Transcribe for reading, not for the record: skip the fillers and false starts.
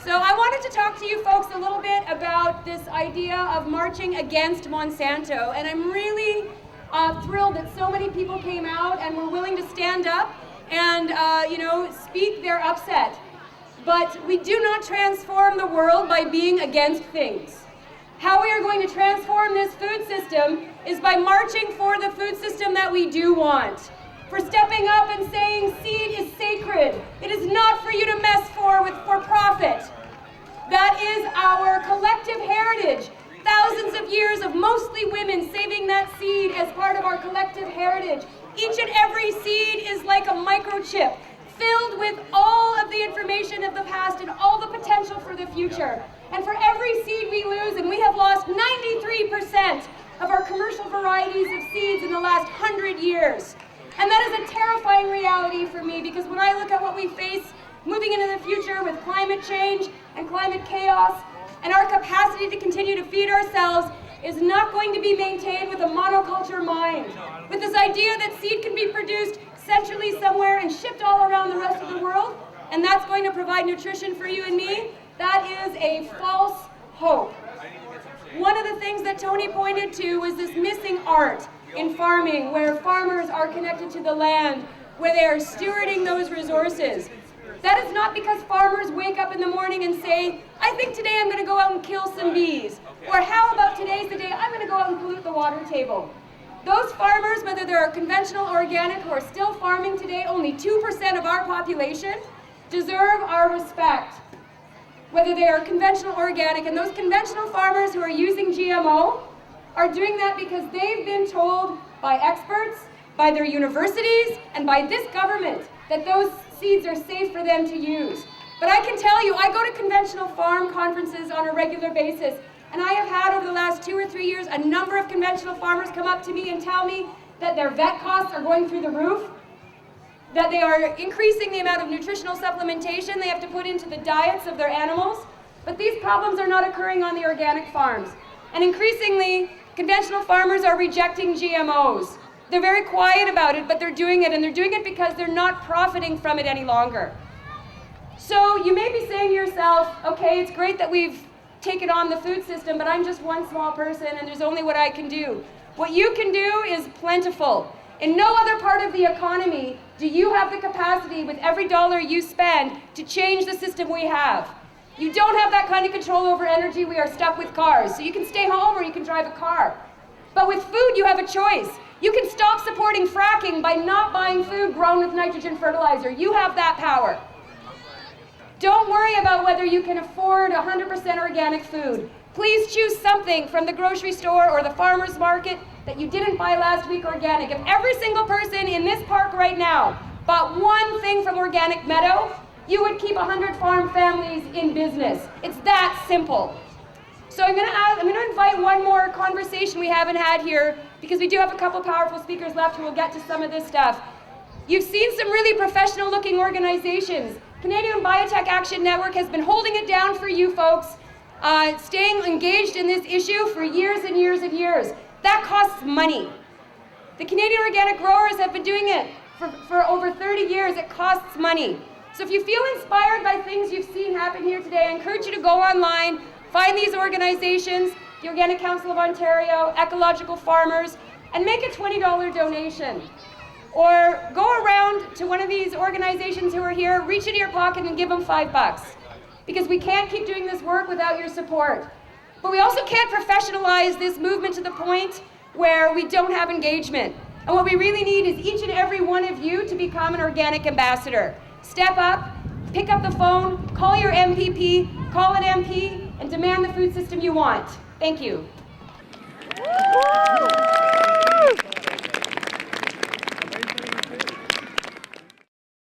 So I wanted to talk to you folks a little bit about this idea of marching against Monsanto, and I'm really thrilled that so many people came out and were willing to stand up and speak their upset. But we do not transform the world by being against things. How we are going to transform this food system is by marching for the food system that we do want. For stepping up and saying seed is sacred. It is not for you to mess for profit. That is our collective heritage. Thousands of years of mostly women saving that seed as part of our collective heritage. Each and every seed is like a microchip, filled with all of the information of the past and all the potential for the future. And for every seed we lose, and we have lost 93% of our commercial varieties of seeds in the last 100 years. And that is a terrifying reality for me, because when I look at what we face moving into the future with climate change and climate chaos, and our capacity to continue to feed ourselves is not going to be maintained with a monoculture mind. With this idea that seed can be produced centrally somewhere and shipped all around the rest of the world, and that's going to provide nutrition for you and me, that is a false hope. One of the things that Tony pointed to was this missing art in farming, where farmers are connected to the land, where they are stewarding those resources. That is not because farmers wake up in the morning and say, I think today I'm going to go out and kill some bees. Or how about today's the day I'm going to go out and pollute the water table. Those farmers, whether they're conventional or organic, who are still farming today, only 2% of our population, deserve our respect. Whether they are conventional or organic, and those conventional farmers who are using GMO are doing that because they've been told by experts, by their universities, and by this government that those seeds are safe for them to use. But I can tell you, I go to conventional farm conferences on a regular basis, and I have had over the last 2 or 3 years a number of conventional farmers come up to me and tell me that their vet costs are going through the roof, that they are increasing the amount of nutritional supplementation they have to put into the diets of their animals. But these problems are not occurring on the organic farms. And increasingly, conventional farmers are rejecting GMOs. They're very quiet about it, but they're doing it, and they're doing it because they're not profiting from it any longer. So you may be saying to yourself, okay, it's great that we've taken on the food system, but I'm just one small person and there's only what I can do. What you can do is plentiful. In no other part of the economy do you have the capacity with every dollar you spend to change the system we have. You don't have that kind of control over energy. We are stuck with cars. So you can stay home or you can drive a car. But with food, you have a choice. You can stop supporting fracking by not buying food grown with nitrogen fertilizer. You have that power. Don't worry about whether you can afford 100% organic food. Please choose something from the grocery store or the farmer's market that you didn't buy last week organic. If every single person in this park right now bought one thing from Organic Meadow, you would keep 100 farm families in business. It's that simple. So I'm going to invite one more conversation we haven't had here, because we do have a couple powerful speakers left who will get to some of this stuff. You've seen some really professional looking organizations. Canadian Biotech Action Network has been holding it down for you folks, staying engaged in this issue for years and years and years. That costs money. The Canadian organic growers have been doing it for over 30 years. It costs money. So if you feel inspired by things you've seen happen here today, I encourage you to go online, find these organizations, the Organic Council of Ontario, Ecological Farmers, and make a $20 donation. Or go around to one of these organizations who are here, reach into your pocket and give them $5. Because we can't keep doing this work without your support. But we also can't professionalize this movement to the point where we don't have engagement. And what we really need is each and every one of you to become an organic ambassador. Step up, pick up the phone, call your MPP, call an MP, and demand the food system you want. Thank you.